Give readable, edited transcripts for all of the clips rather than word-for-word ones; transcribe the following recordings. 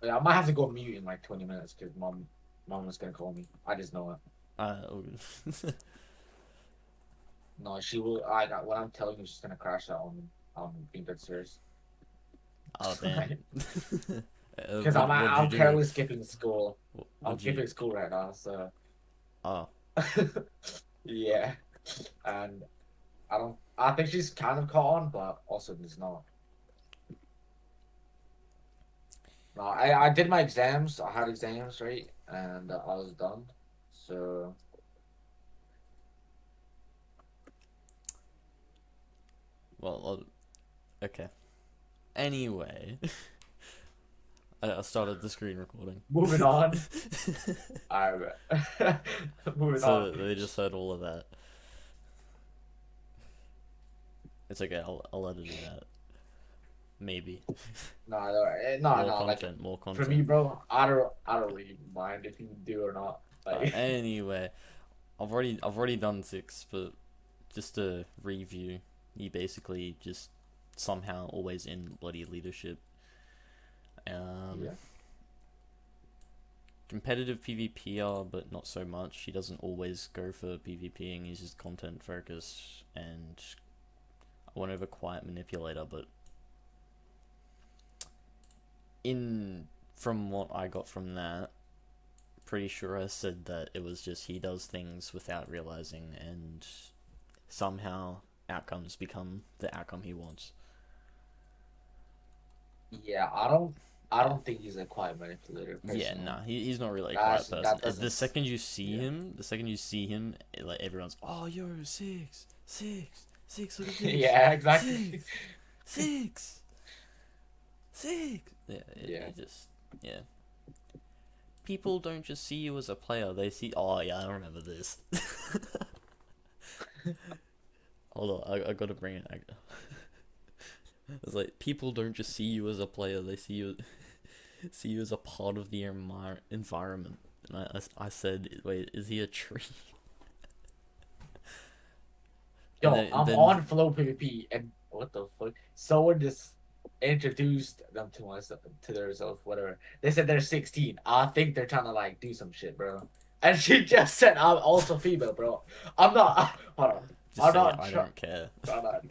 Yeah, I might have to go mute in like 20 minutes because mom was gonna call me. I just know it. All good. No, she will. I got what I'm telling you. She's gonna crash out on being dead serious. Oh damn. Because What'd you I'm do? currently skipping school. I'm What'd you? skipping school right now, so Oh, yeah. And I don't. I think she's kind of caught on, but also is not. No, I did my exams. I had exams, right, and I was done. So well, okay. Anyway, I started the screen recording. moving on. I moving on. So they just heard all of that. It's okay. I'll edit it out. Maybe No, no, no, more no. Like content, more for me, content. bro, I don't really mind if you do or not. Like, Anyway, I've already done six, but just to review, you basically just somehow always in bloody leadership. Um, yeah, Competitive PvPer, but not so much. He doesn't always go for PvPing. He's just content focused, and I went over quiet manipulator, but in from what I got from that, pretty sure I said that it was just he does things without realizing, and somehow outcomes become the outcome he wants. yeah. I Yeah. don't think he's a quiet manipulator Yeah, personally. nah, he's not really a quiet person. That doesn't. Yeah, The second you see him, like everyone's, oh, yo, six, six, six, look at this, yeah, exactly. six, six, six. Yeah, Yeah. it just, yeah. People don't just see you as a player; they see, oh yeah, I remember this. Hold on, I gotta bring it. It's like people don't just see you as a player; they see you as a part of the environment. And I said, wait, is he a tree? And Yo, I'm then on Flow PvP, and what the fuck? Someone just introduced them to myself to themselves, whatever. They said they're 16. I think they're trying to like do some shit, bro. And she just said I'm also female, bro. I'm not. Hold on. just I'm say not. I don't care. I'm not.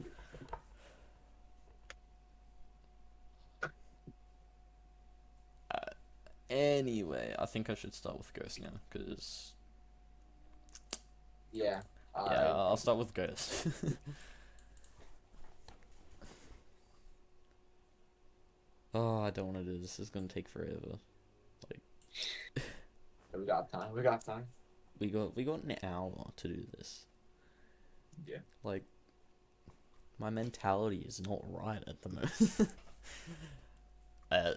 Anyway, I think I should start with Ghost now, because Yeah. yeah, I I'll start with Ghost. Oh, I don't want to do this. This is gonna take forever. Like we got time. We got time. we got an hour to do this. Yeah. Like my mentality is not right at the moment.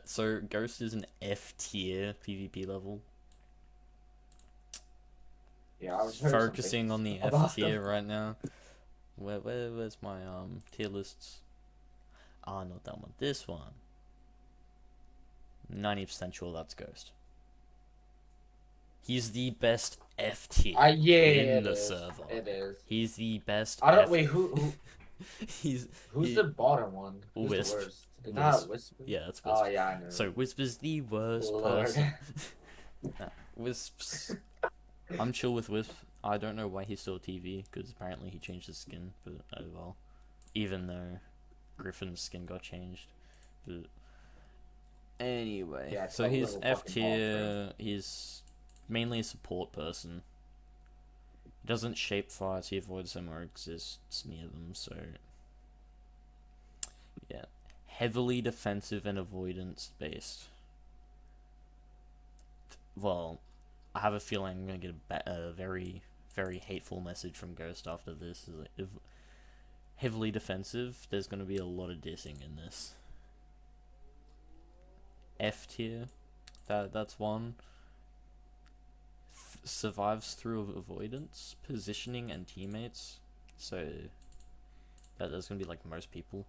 So Ghost is an F tier PvP level. Yeah. I was heard some Focusing things on the F about them. tier right now. Where's my tier lists? Ah, not that one. This one. 90% sure that's Ghost. He's the best F tier Yeah. in It the is. server. It is. He's the best I don't. F. Wait. Who? He's Who's he the bottom one? Who's the Wisp. worst? Is that Wisp. Whisper? Yeah, that's Oh Wisp. yeah, I know. So Wisp is the worst Lord. person. Nah, Wisp's. I'm chill with Wisp. I don't know why he's still TV, because apparently he changed his skin, but oh well. Even though Griffin's skin got changed. But anyway, Yeah, so top he's level F fucking off, bro. tier. He's mainly a support person. He doesn't shape fights, he avoids them or exists near them, so yeah. Heavily defensive and avoidance based. Well, I have a feeling I'm going to get a very, very hateful message from Ghost after this. Is like, if heavily defensive, there's going to be a lot of dissing in this. F tier, that's one. Survives through avoidance, positioning, and teammates. So that's going to be like most people.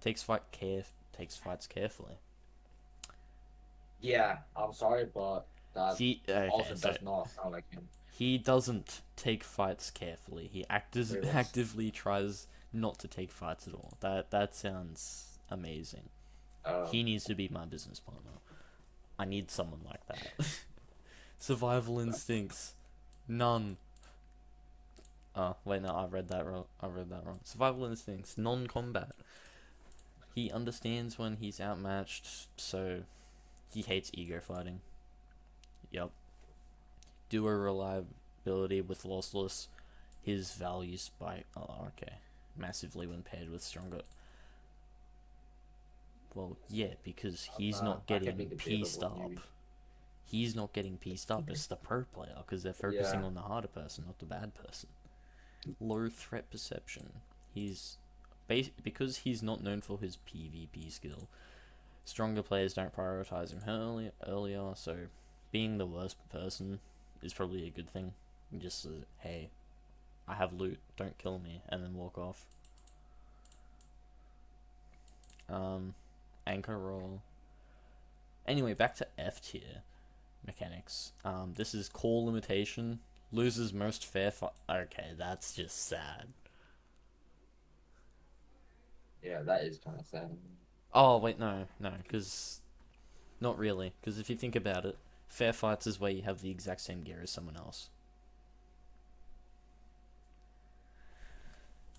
Takes fights carefully. Yeah, I'm sorry, but that He okay, also so does not sound like him. he doesn't take fights carefully. He Wait, what's actively tries not to take fights at all. That sounds amazing. uh He needs to be my business partner. I need someone like that. Survival instincts, none. Oh wait, no, I read that wrong. Survival instincts, non-combat. He understands when he's outmatched, so he hates ego fighting. Yep. Duo reliability with lossless. His value spike. Oh, okay. Massively when paired with stronger. Well, yeah, because he's not I can getting make a pieced debatable up. maybe. He's not getting pieced up. It's the pro player because they're focusing Yeah. on the harder person, not the bad person. Low threat perception. He's because he's not known for his PvP skill. Stronger players don't prioritize him earlier, so being the worst person is probably a good thing. Just hey, I have loot, don't kill me, and then walk off. Um, Anchor roll. Anyway, back to F tier mechanics. This is core limitation. Loses most fair fight. Okay, that's just sad. Yeah, that is kind of sad. Oh wait, no, because not really. Because if you think about it, fair fights is where you have the exact same gear as someone else.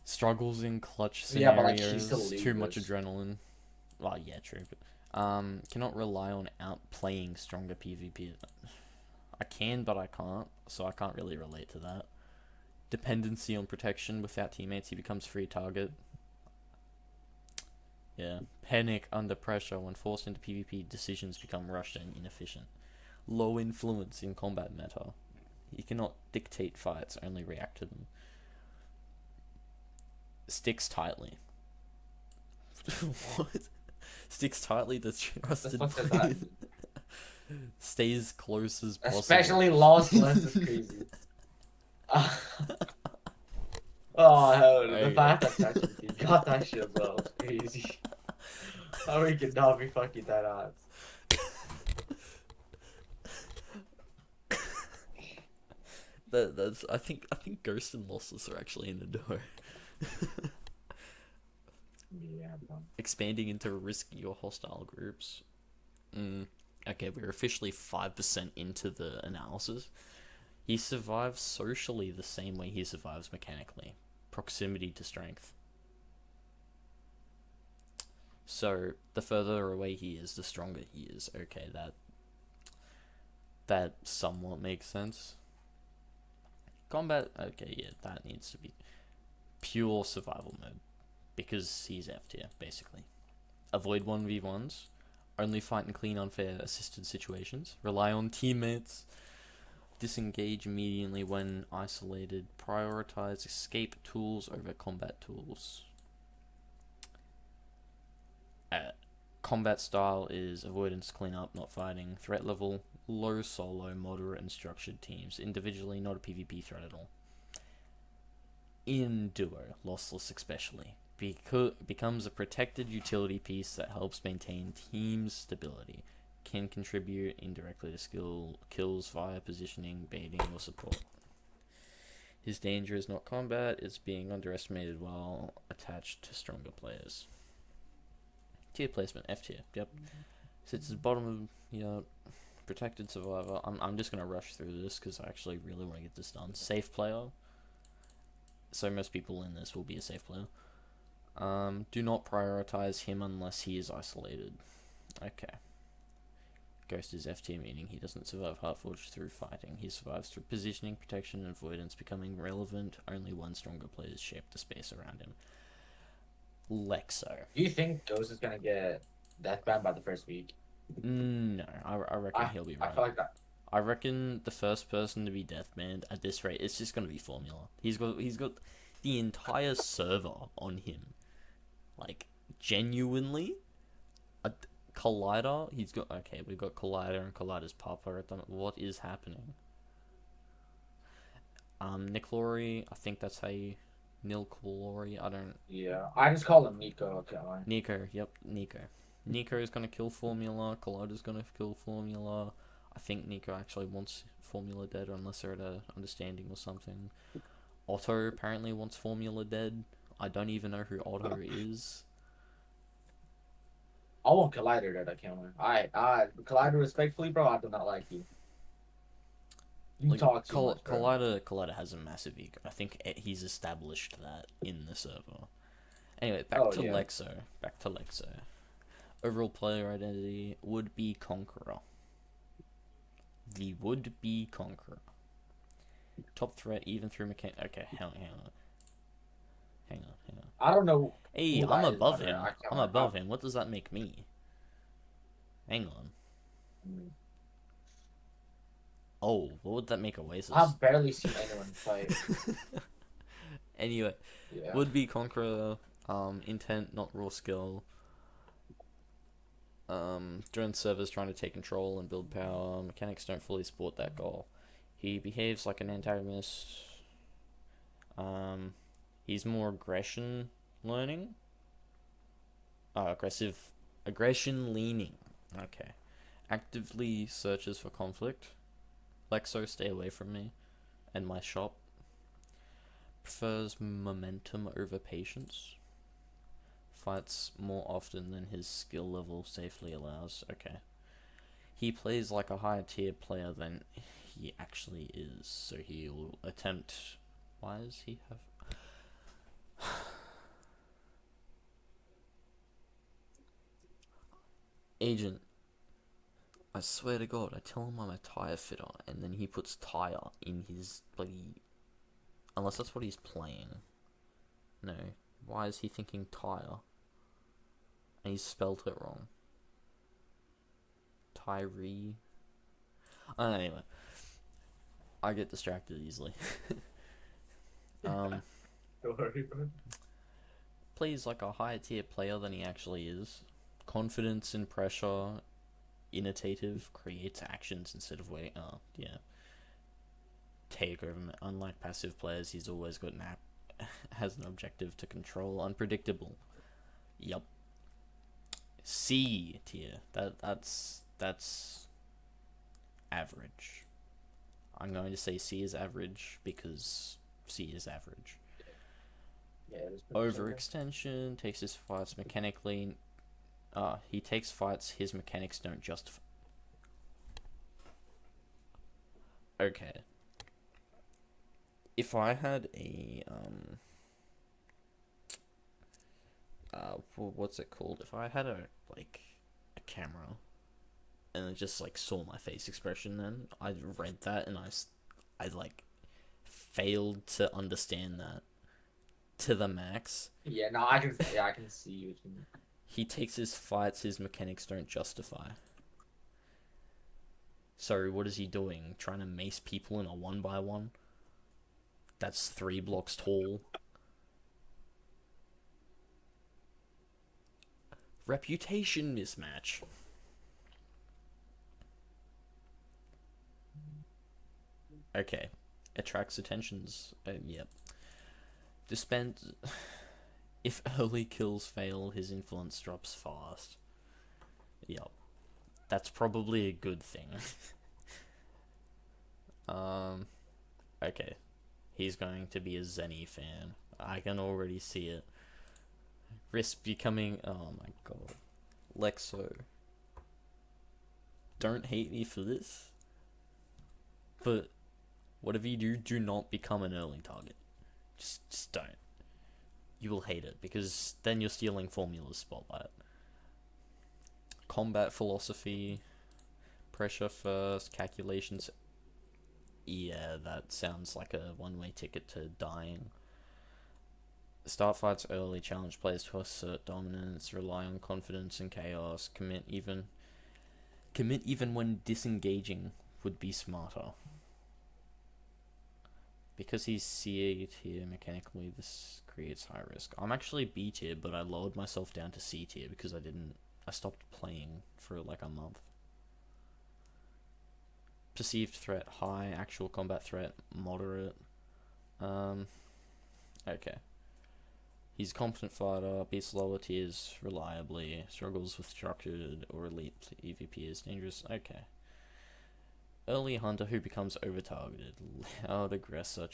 Struggles in clutch Yeah, but like she still scenarios, too much loses. adrenaline. Well, yeah, true. But, cannot rely on outplaying stronger PvP. I can, but I can't, so I can't really relate to that. Dependency on protection without teammates, he becomes free target. Yeah. Panic under pressure when forced into PvP, decisions become rushed and inefficient. Low influence in combat meta. He cannot dictate fights, only react to them. Sticks tightly. What? Sticks tightly to The trusted fuck does that players. mean? Stays close as possible. Especially lossless is crazy. Oh hell, the Okay. fact that ChatGPT got that shit as well is crazy. How we could not be fucking that odds. That's I think Ghost and Lossless are actually in the door. Yeah, bro. Expanding into risky or hostile groups. Okay, we're officially 5% into the analysis. He survives socially the same way he survives mechanically. Proximity to strength. So the further away he is, the stronger he is. Okay, that somewhat makes sense. Combat, okay, yeah, that needs to be pure survival mode because he's F tier basically. Avoid 1v1s. Only fight in clean, unfair, assisted situations. Rely on teammates. Disengage immediately when isolated. Prioritize escape tools over combat tools. Uh, Combat style is avoidance, cleanup, not fighting. Threat level, low solo, moderate, and structured teams. Individually, not a PvP threat at all. In duo, lossless especially, becomes a protected utility piece that helps maintain team stability. Can contribute indirectly to skill kills via positioning, baiting, or support. His danger is not combat, it's being underestimated while attached to stronger players. Tier placement, F tier, yep. Sits at the bottom of, protected survivor. I'm just going to rush through this because I actually really want to get this done. Safe player. So most people in this will be a safe player. Do not prioritize him unless he is isolated. Okay. Ghost is F tier, meaning he doesn't survive Heartforged through fighting. He survives through positioning, protection, and avoidance, becoming relevant only when stronger players shape the space around him. Lexo. Do you think Ghost is gonna get death banned by the first week? No, I reckon I he'll be I right. feel like that. I reckon the first person to be death banned at this rate, it's just gonna be Formula. He's got the entire server on him. Like genuinely, a Collider. He's got okay. We've got Collider and Collider's Papa at the. What is happening? Nick Laurie. I think that's how you. Nil Laurie. I don't. Yeah, I just call him Nico. Okay, Nico. Yep, Nico. Nico is gonna kill Formula. Collider's gonna kill Formula. I think Nico actually wants Formula dead, unless they're at a understanding or something. Otto apparently wants Formula dead. I don't even know who Otto is. I want Collider that I can't win. I Collider respectfully, bro. I do not like you. You Like talk too much, bro. Collider has a massive ego. I think he's established that in the server. Anyway, back Oh to yeah. Lexo. Back to Lexo. Overall player identity would be Conqueror. The would be Conqueror. Top threat even through mechanic. Okay, hang on. I don't know Hey, who I'm that is, by above the way. him. I can't I'm remember. above him. What does that make me? Hang on. Mm. Oh, what would that make Oasis? I've barely seen anyone play. Anyway, Yeah. would be Conqueror. Intent, not raw skill. During servers trying to take control and build power, mechanics don't fully support that goal. He behaves like an antagonist. Um, he's more aggression learning. Aggression leaning. Okay. Actively searches for conflict. Lexo, stay away from me and my shop. Prefers momentum over patience. Fights more often than his skill level safely allows. Okay. He plays like a higher tier player than he actually is, so he will attempt. Why does he have. Agent, I swear to God, I tell him I'm a tire fitter, and then he puts tire in his bloody. Unless that's what he's playing. No. Why is he thinking tire? And he's spelled it wrong. Tyree. Anyway, I get distracted easily. um, Don't worry, bro. Plays like a higher tier player than he actually is. Confidence and pressure, innovative, creates actions instead of waiting. Oh, yeah. Take over. Unlike passive players, he's always got has an objective to control. Unpredictable. Yup. C tier. That's average. I'm going to say C is average because C is average. Yeah, it's Overextension takes his fights mechanically. He takes fights his mechanics don't justify. Okay. If I had a what's it called? If I had a camera and it just like saw my face expression, then I read that and I like failed to understand that to the max. Yeah, no, I can. Yeah, I can see you. He takes his fights his mechanics don't justify. So what is he doing? Trying to mace people in a 1x1? That's 3 blocks tall. Reputation mismatch. Okay. Attracts attentions. Yep. Dispense. If early kills fail, his influence drops fast. Yep. That's probably a good thing. Okay. He's going to be a Zenny fan. I can already see it. Risk becoming. Oh my god. Lexo. Don't hate me for this. But whatever you do, do not become an early target. Just don't. You will hate it because then you're stealing Formula's spotlight. Combat philosophy. Pressure first. Calculations. Yeah, that sounds like a one-way ticket to dying. Start fights early, challenge players to assert dominance, rely on confidence and chaos, commit even when disengaging would be smarter. Because he's C tier mechanically, this creates high risk. I'm actually B tier, but I lowered myself down to C tier because I stopped playing for like a month. Perceived threat high, actual combat threat moderate. Okay. He's a competent fighter, beats lower tiers reliably, struggles with structured or elite EVP is dangerous. Okay. Early hunter who becomes over-targeted, loud aggressor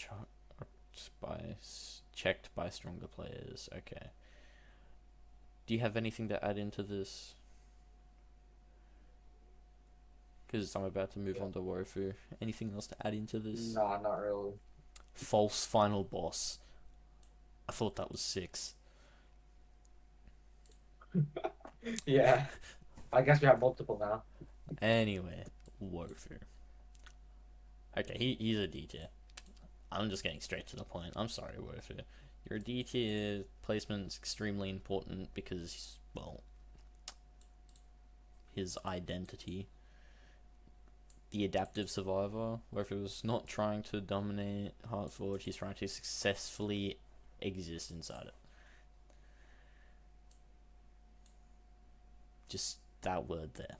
checked by stronger players. Okay. Do you have anything to add into this? Because I'm about to move Yeah. on to Wofu. Anything else to add into this? Nah, not really. False final boss. I thought that was 6. Yeah. I guess we have multiple now. Anyway, Wofu. Okay, he's a D tier. I'm just getting straight to the point. I'm sorry, Wofu. Your D tier placement's extremely important because, well, his identity. The adaptive survivor, Wofu was not trying to dominate Heartforge, he's trying to successfully exist inside it. Just that word there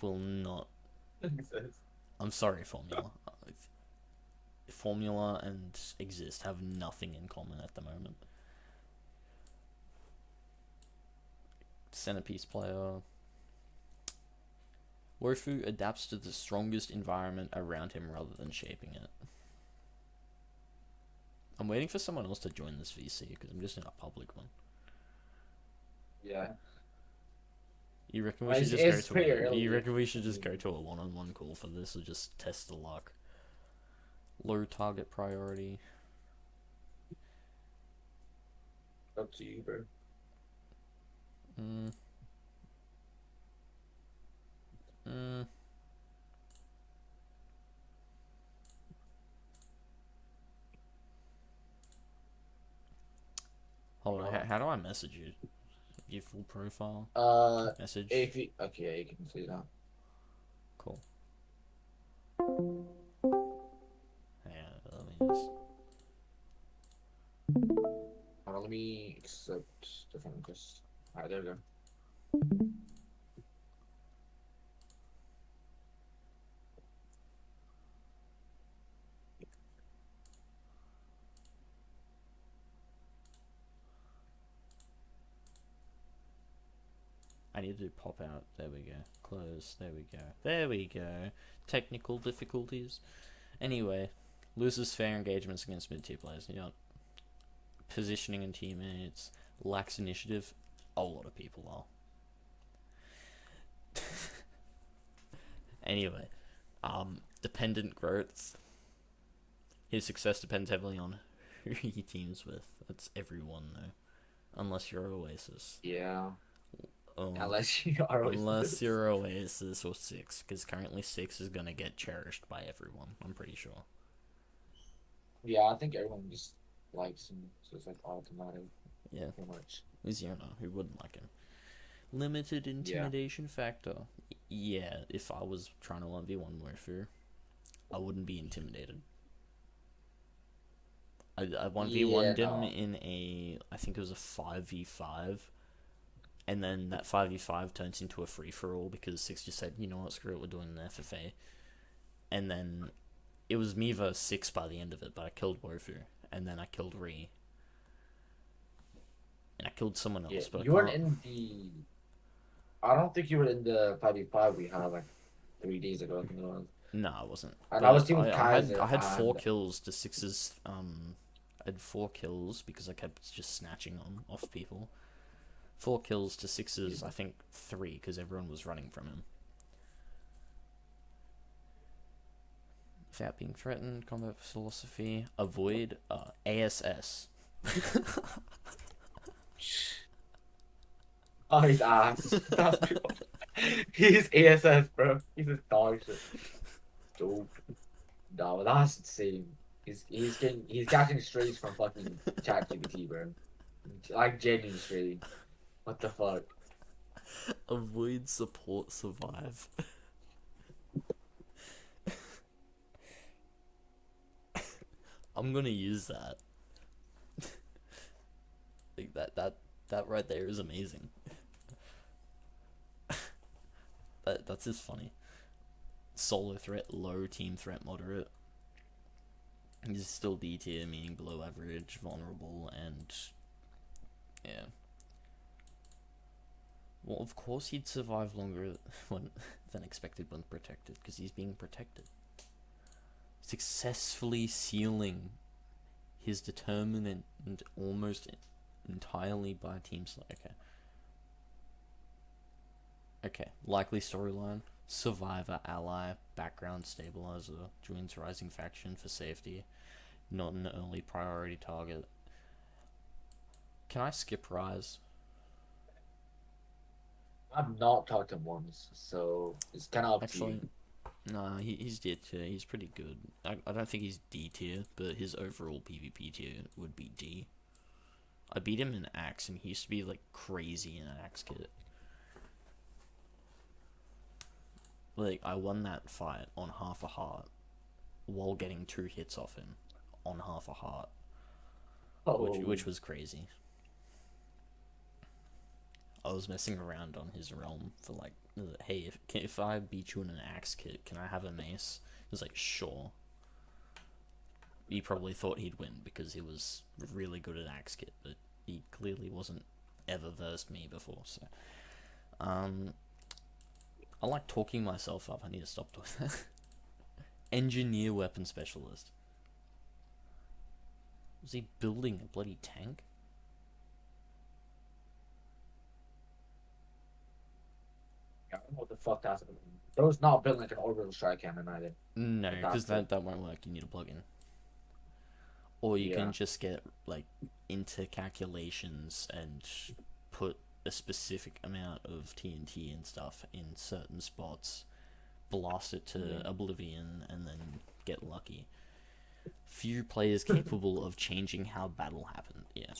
will not. I'm sorry, Formula. Formula and exist have nothing in common at the moment. Centerpiece player. Wofu adapts to the strongest environment around him rather than shaping it. I'm waiting for someone else to join this VC because I'm just in a public one. Yeah. You reckon we Well, should just go it's to pretty a? You early. reckon we should I just go mean, to a one-on-one call for this, or just test the luck? Low target priority. up to you, bro. Mm. Mm. Hold on. How do I message you? Your full profile Uh, message. if you okay, yeah, you can see that. Cool. Yeah. Let me just. Hold on, let me accept the friend request. Alright, there we go. I need to pop out. There we go. Close. There we go. There we go. Technical difficulties. Anyway, loses fair engagements against mid-tier players. You know, positioning and teammates, lacks initiative. A lot of people are. Anyway, dependent growth. His success depends heavily on who he teams with. That's everyone though, unless you're Oasis. Yeah, Um, unless you are always unless this. you're Oasis or Six, because currently Six is gonna get cherished by everyone. I'm pretty sure. Yeah, I think everyone just likes him, so it's like automatic, Yeah, pretty much. Zerna, who wouldn't like him? Limited Yeah, intimidation factor. Yeah, if I was trying to 1v1 Warfare, I wouldn't be intimidated. I 1v1'd yeah, him no, in I think it was a 5v5, and then that 5v5 turns into a free for all because Six just said, you know what, screw it, we're doing an FFA. And then it was me versus Six by the end of it, but I killed Wofu, and then I killed Ree, and I killed someone yeah. else, but I You weren't can't. in the. I don't think you were in the 5v5 we had like 3 days ago. I think it was. No, I wasn't. And I was But teaming I Kaiser had four and kills to Six's. I had 4 kills because I kept just snatching on off people. 4 kills to Six's. I think 3 because everyone was running from him. Without being threatened, combat philosophy, avoid ASS. oh, he's ass. That's people. He's ASS, bro. He's a dog shit. Dope. No, that's insane. He's catching strays from fucking ChatGPT, bro. Like genuine stray. What the fuck? Avoid support survive. I'm gonna use that. Like that right there is amazing. That's just funny. Solo threat, low, team threat, moderate. He's still D tier, meaning below average, vulnerable, and yeah. Well, of course he'd survive longer than expected when protected, because he's being protected. Successfully sealing his determinant and almost entirely by team select. Okay. Okay, likely storyline. Survivor ally, background stabilizer, joins rising faction for safety, not an early priority target. Can I skip Rise? I've not talked to him once, so it's kind of up to you. Actually, nah, he's D tier. He's pretty good. I don't think he's D tier, but his overall PvP tier would be D. I beat him in Axe, and he used to be like crazy in an Axe kit. Like I won that fight on half a heart while getting 2 hits off him on half a heart, Oh, which was crazy. I was messing around on his realm for like, hey, if I beat you in an Axe kit, can I have a mace? He was like, sure. He probably thought he'd win because he was really good at Axe kit, but he clearly wasn't ever versed me before. So, um, I like talking myself up. I need to stop doing that. Engineer weapon specialist. Was he building a bloody tank? I don't know what the fuck that's. Bro's not built like an orbital strike cannon either. No, But because that's it. that won't work. You need a plugin, or you Yeah. can just get like intercalculations and put a specific amount of TNT and stuff in certain spots, blast it Yeah. to oblivion, and then get lucky. Few players capable of changing how battle happened. Yeah.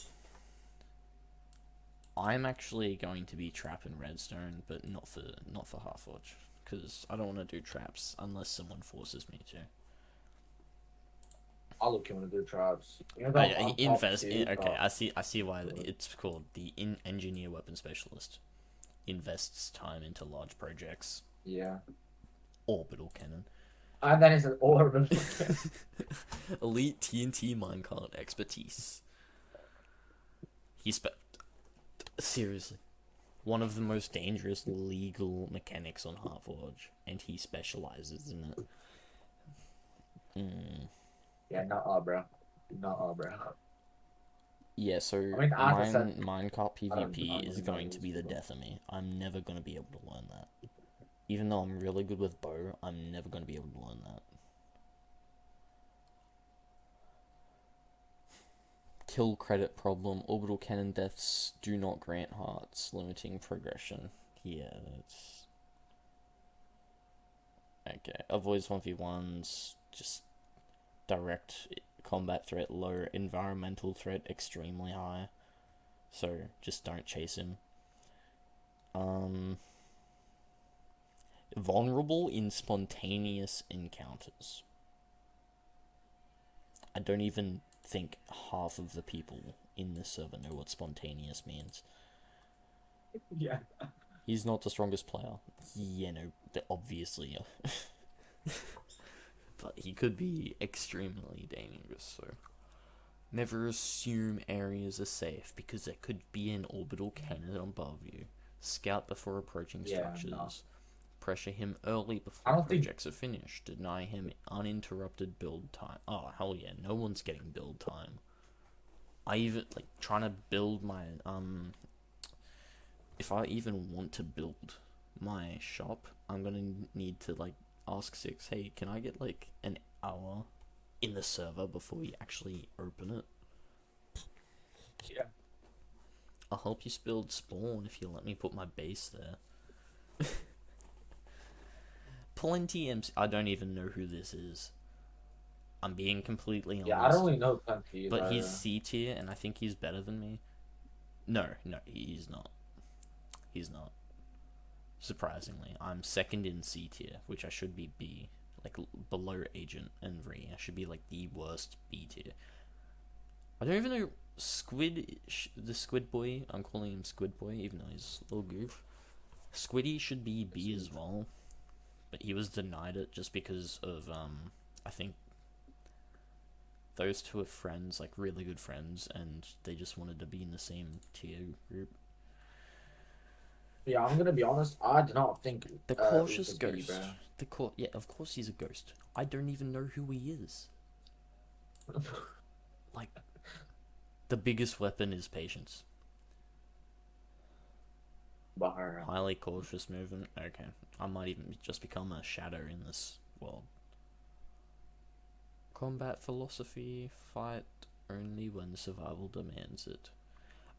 I'm actually going to be trap in redstone, but not for Half-Forge, because I don't want to do traps unless someone forces me to. I'll look him to do traps. You know, Oh I'm, yeah, I'm top invest. two, Okay, but I see why it's called the engineer weapon specialist. Invests time into large projects. yeah. Orbital cannon. And then it's an orbital cannon. Elite TNT minecart expertise. He's seriously one of the most dangerous legal mechanics on Half-Forge, and he specializes in it. Mm. Yeah, not bro. Not bro. Yeah, I so mean, as I said, minecart I PvP don't is really know going to these be the people. death of me. I'm never going to be able to learn that. Even though I'm really good with bow, I'm never going to be able to learn that. Kill credit problem. Orbital cannon deaths do not grant hearts, limiting progression. Yeah, that's okay. Avoids 1v1s. Just direct combat threat low, environmental threat extremely high. So just don't chase him. Um, Vulnerable in spontaneous encounters. I don't even think half of the people in this server know what spontaneous means. Yeah. He's not the strongest player. Yeah, no, obviously. But he could be extremely dangerous, so. Never assume areas are safe because there could be an orbital cannon above you. Scout before approaching Yeah, no. structures. Pressure him early I before don't think. projects are finished. Deny him uninterrupted build time. Oh, hell yeah, no one's getting build time. I even, like, trying to build my, if I even want to build my shop, I'm gonna need to, like, ask Six, hey, can I get, like, an hour in the server before we actually open it? Yeah. I'll help you build spawn if you let me put my base there. Plenty MC. I don't even know who this is. I'm being completely Yeah, I don't honest. really know countries But he's either. C tier, and I think he's better than me. No, no, he's not. He's not. Surprisingly, I'm second in C tier, which I should be B. Like, below Agent and Re. I should be, like, the worst B tier. I don't even know the Squid Boy. I'm calling him Squid Boy, even though he's a little goof. Squiddy should be B as well, but he was denied it just because of I think those two are friends, like really good friends, and they just wanted to be in the same tier group. Yeah, I'm gonna be honest. I do not think The cautious Ufa's B, ghost. bro. Yeah, of course he's a ghost. I don't even know who he is. Like, the biggest weapon is patience. Bar. Highly cautious movement. Okay. I might even just become a shadow in this world. Combat philosophy. Fight only when survival demands it.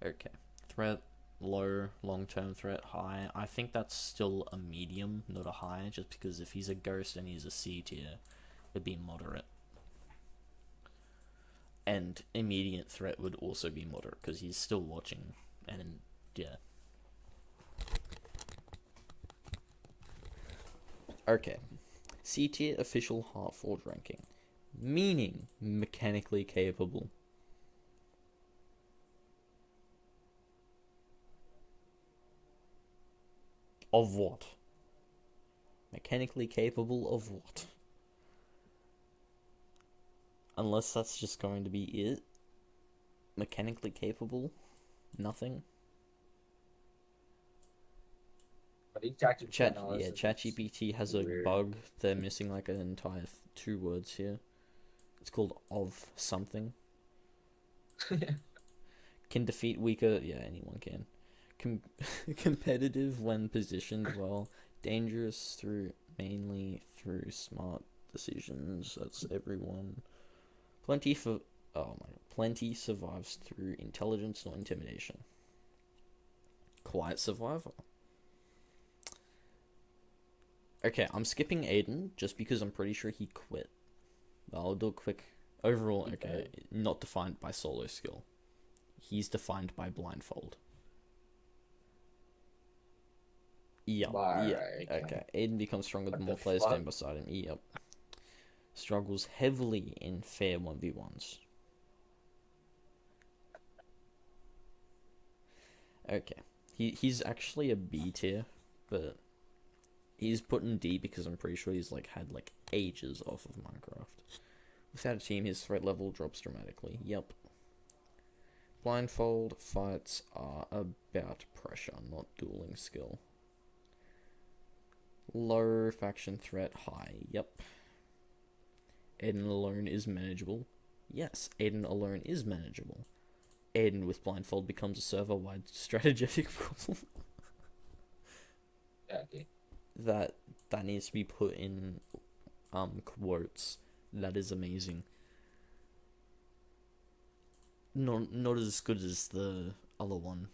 Okay. Threat. Low. Long-term threat. High. I think that's still a medium, not a high, just because if he's a ghost and he's a C tier, it'd be moderate. And immediate threat would also be moderate, because he's still watching. And, yeah. Okay. C tier official Heartforge ranking. Meaning mechanically capable. Of what? Mechanically capable of what? Unless that's just going to be it. Mechanically capable? Nothing? But he ChatGPT analysis is ChatGPT has a weird. bug. They're missing like an entire two words here. It's called of something. Can defeat weaker. Yeah, anyone can. Com- competitive when positioned well. Dangerous through mainly through smart decisions. That's everyone. Plenty for. Oh my god. Plenty survives through intelligence, not intimidation. Quiet survivor. Okay, I'm skipping Aiden just because I'm pretty sure he quit. I'll do a quick overall. Okay, not defined by solo skill. He's defined by blindfold. Yep. Yeah. Bar. Okay. Aiden becomes stronger the What the more players fuck? stand beside him. Yep. Struggles heavily in fair 1v1s. Okay. He's actually a B tier, but he's put in D because I'm pretty sure he's like had like ages off of Minecraft. Without a team, his threat level drops dramatically. Yep. Blindfold fights are about pressure, not dueling skill. Low faction threat, high. Yep. Aiden alone is manageable. Yes, Aiden alone is manageable. Aiden with blindfold becomes a server-wide strategic problem. Yeah, okay. that that needs to be put in quotes. That is amazing. Not as good as the other one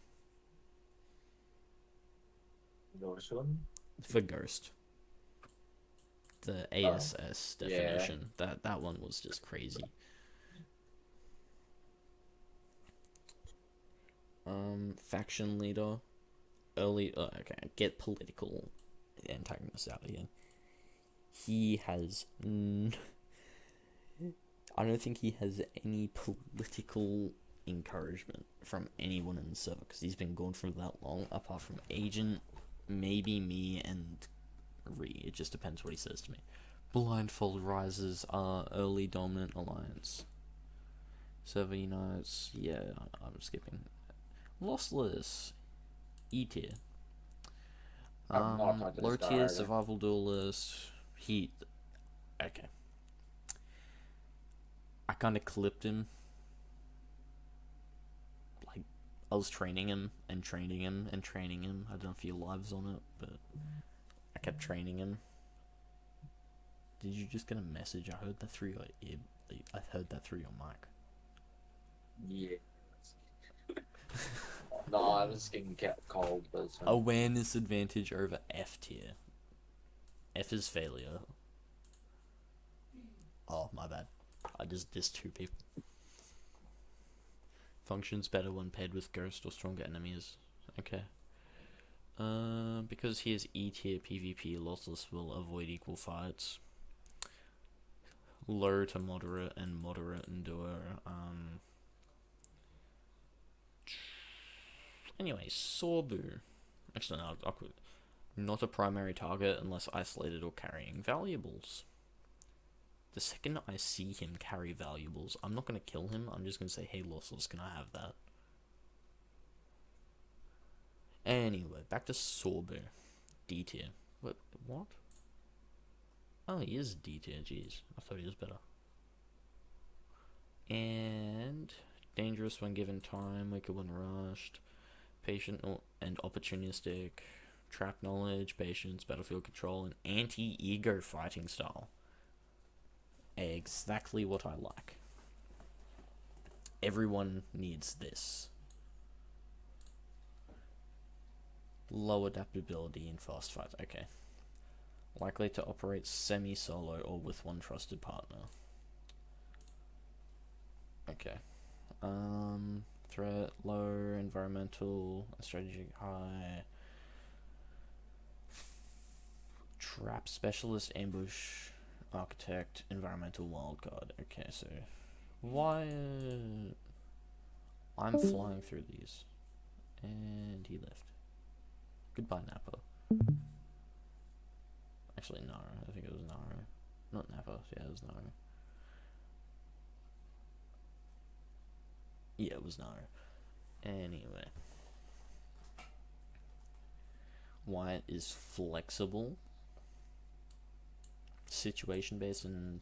Those one? for Ghost. The Oh. ASS Yeah. definition. That one was just crazy. Faction leader. Early. Okay, get political antagonist out of here. He has. I don't think he has any political encouragement from anyone in the server because he's been gone for that long. Apart from Agent, maybe me and Ree. It just depends what he says to me. Blindfold rises are early dominant alliance. Server unites. Yeah, I'm skipping. Lossless. E tier. I'm not talking to Low this guy tier either. survival duelist. He. Okay. I kind of clipped him. Like, I was training him and training him and training him. I don't know if your lives on it, but I kept training him. Did you just get a message? I heard that through your ear. I heard that through your mic. Yeah. No, I was getting called, but it's fine. Awareness advantage over F tier. F is failure. Oh, my bad. I just dissed two people. Functions better when paired with ghost or stronger enemies. Okay. Because he is E tier PvP, lossless will avoid equal fights. Low to moderate and moderate endure. Anyway, Sorbu. Actually, no, I'll quit. Not a primary target unless isolated or carrying valuables. The second I see him carry valuables, I'm not going to kill him. I'm just going to say, hey, lossless, can I have that? Anyway, back to Sorbu. D tier. What? Oh, he is D tier. Jeez, I thought he was better. And dangerous when given time, weaker when rushed, patient and opportunistic, trap knowledge, patience, battlefield control, and anti-ego fighting style. Exactly what I like. Everyone needs this. Low adaptability in fast fights. Okay. Likely to operate semi-solo or with one trusted partner. Okay. Threat low, environmental, strategy high. Trap specialist, ambush, architect, environmental wildcard. Okay, so why? I'm flying through these, and he left. Goodbye, Napa. Actually, Nara. I think it was Nara, not Napa. Yeah, it was Nara. Yeah, it was Nara. Anyway, Wyatt is flexible, situation based, and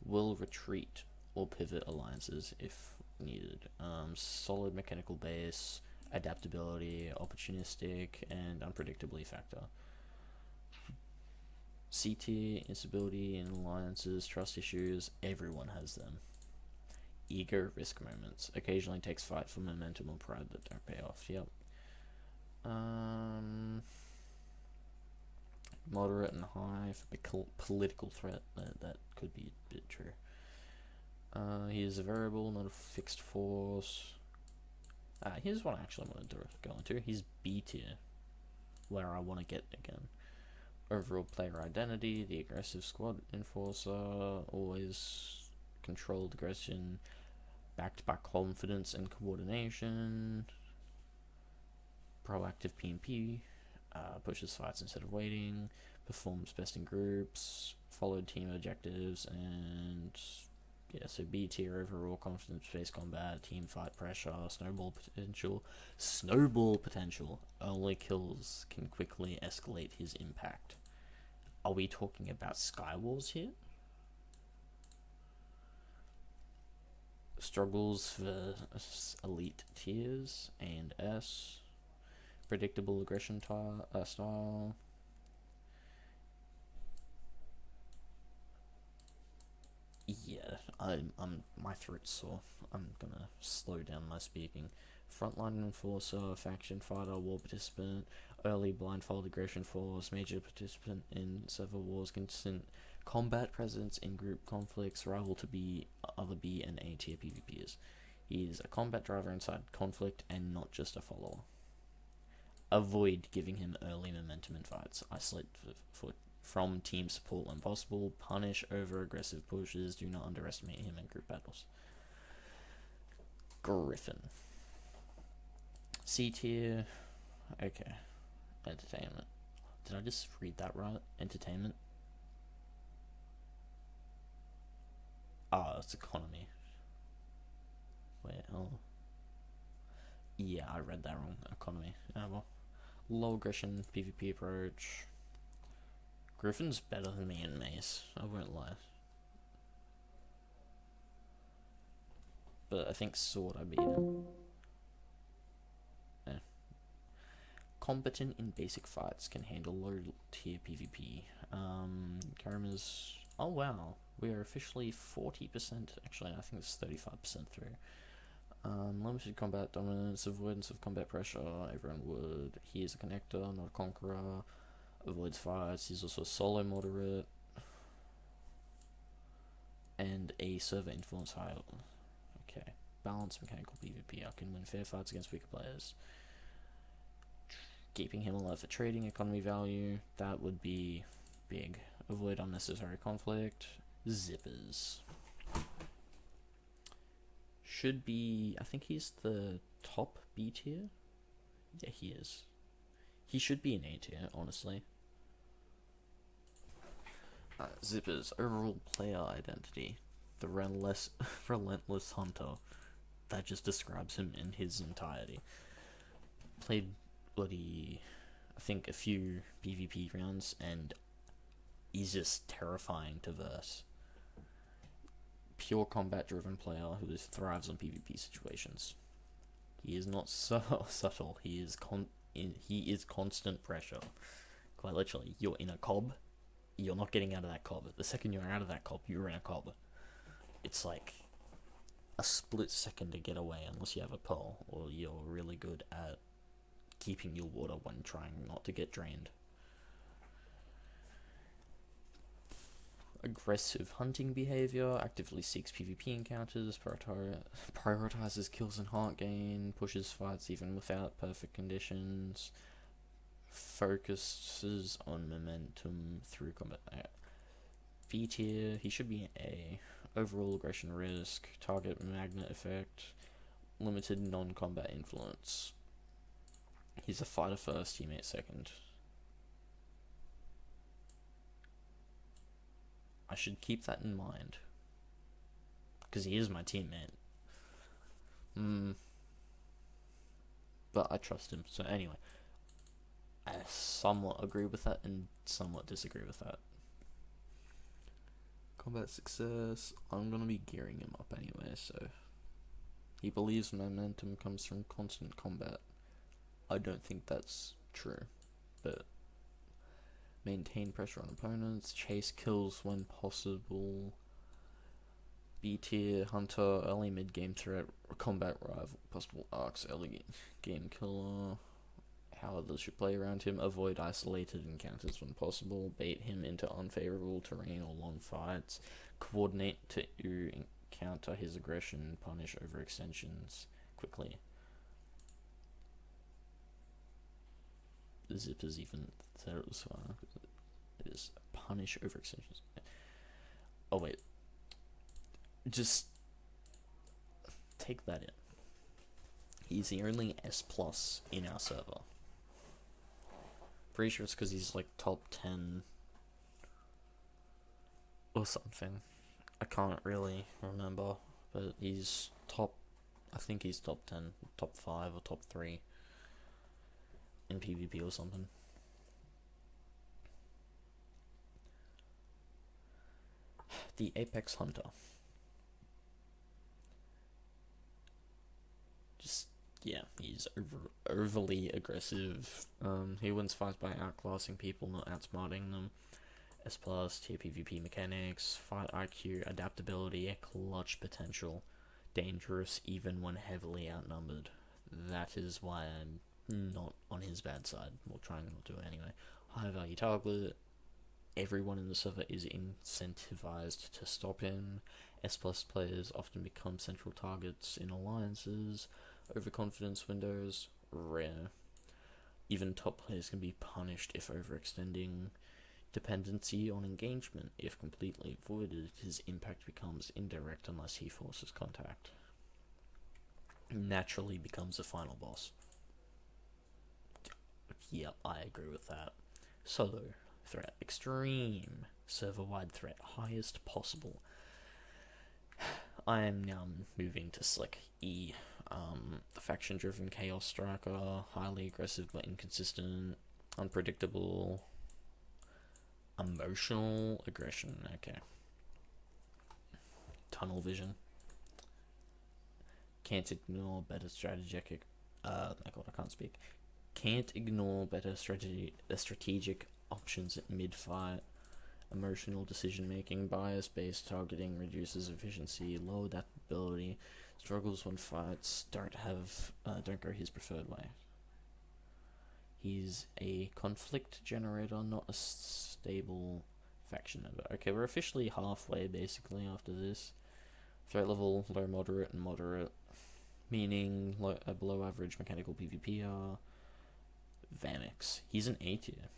will retreat or pivot alliances if needed. Solid mechanical base, adaptability, opportunistic, and unpredictability factor. C tier, instability in alliances, trust issues, everyone has them. Ego risk moments. Occasionally takes fight for momentum or pride that don't pay off. Yep. Moderate and high for political threat. That could be a bit true. He is a variable, not a fixed force. Here's what I actually want to go into. He's B tier, where I want to get again. Overall player identity, the aggressive squad enforcer, always controlled aggression, backed by confidence and coordination. Proactive PMP, pushes fights instead of waiting, performs best in groups, followed team objectives, and yeah, so B tier overall confidence based combat, team fight pressure, snowball potential. Snowball potential. Early kills can quickly escalate his impact. Are we talking about Skywars here? Struggles for elite tiers and S. Predictable aggression style. Yeah, I'm my throat's sore. I'm gonna slow down my speaking. Frontline enforcer, faction fighter, war participant, early blindfold aggression force, major participant in several wars, constant combat presence in group conflicts, rival to be other B and A tier PvPers. He is a combat driver inside conflict and not just a follower. Avoid giving him early momentum in fights. Isolate from team support when possible. Punish over aggressive pushes. Do not underestimate him in group battles. Griffin. C tier. Okay. Entertainment. Did I just read that right? Entertainment? It's economy. Wait, oh. Yeah, I read that wrong. Economy. Well. Low aggression PvP approach. Griffin's better than me in Mace. I won't lie. But I think Sword I beat him. Competent in basic fights, can handle low tier PvP. Karama's. Oh wow, we are officially 40%. Actually, I think it's 35% through. Limited combat dominance, avoidance of combat pressure. Everyone would. He is a connector, not a conqueror. Avoids fights. He's also a solo moderate. And a server influence high. Okay. Balanced mechanical PvP. I can win fair fights against weaker players. Keeping him alive for trading economy value. That would be big. Avoid unnecessary conflict. Zippers. Should be. I think he's the top B tier. Yeah, he is. He should be an A tier, honestly. Zippers. Overall player identity. The relentless hunter. That just describes him in his entirety. Played bloody, I think, a few PvP rounds, and he's just terrifying to verse. Pure combat driven player who thrives on PvP situations. He is not so subtle. He is constant pressure. Quite literally, you're in a cob. You're not getting out of that cob. The second you're out of that cob, you're in a cob. It's like a split second to get away, unless you have a pearl or you're really good at keeping your water when trying not to get drained. Aggressive hunting behavior, actively seeks PvP encounters, prioritizes kills and heart gain, pushes fights even without perfect conditions, focuses on momentum through combat. V tier, he should be an A. Overall aggression risk, target magnet effect, limited non-combat influence. He's a fighter first, teammate second. I should keep that in mind. Because he is my teammate. But I trust him. So anyway, I somewhat agree with that and somewhat disagree with that. Combat success, I'm going to be gearing him up anyway, so... He believes momentum comes from constant combat. I don't think that's true, but... Maintain pressure on opponents, chase kills when possible... B tier, hunter, early mid game threat, combat rival, possible arcs, early game killer. How others should play around him, avoid isolated encounters when possible, bait him into unfavorable terrain or long fights, coordinate to counter his aggression, punish overextensions quickly. The zip is even satisfying. It is punish overextensions. Oh wait, just take that in. He's the only S plus in our server. Pretty sure it's because he's like top 10 or something. I can't really remember, but he's top. I think he's top 10, top 5, or top 3 in PvP or something. The Apex Hunter. Just, yeah, he's overly aggressive. He wins fights by outclassing people, not outsmarting them. S plus, tier PvP mechanics, fight IQ, adaptability, clutch potential, dangerous even when heavily outnumbered. That is why I'm not on his bad side, or trying not to anyway. High value target, everyone in the server is incentivized to stop him. S plus players often become central targets in alliances. Overconfidence windows, rare. Even top players can be punished if overextending. Dependency on engagement, if completely avoided, his impact becomes indirect unless he forces contact. Naturally becomes a final boss. Yep, I agree with that. Solo threat, extreme server-wide threat, highest possible. I am now moving to Slick E. Faction-driven chaos striker, highly aggressive but inconsistent, unpredictable, emotional aggression. Okay. Tunnel vision. Can't ignore better strategic. My God, I can't speak. Can't ignore better strategic options at mid-fight. Emotional decision making, bias based targeting reduces efficiency, low adaptability, struggles when fights don't go his preferred way. He's a conflict generator, not a stable faction member. Okay, we're officially halfway basically after this. Threat level low, moderate, and moderate, meaning below average mechanical PvPer. Vamix. He's an A tier.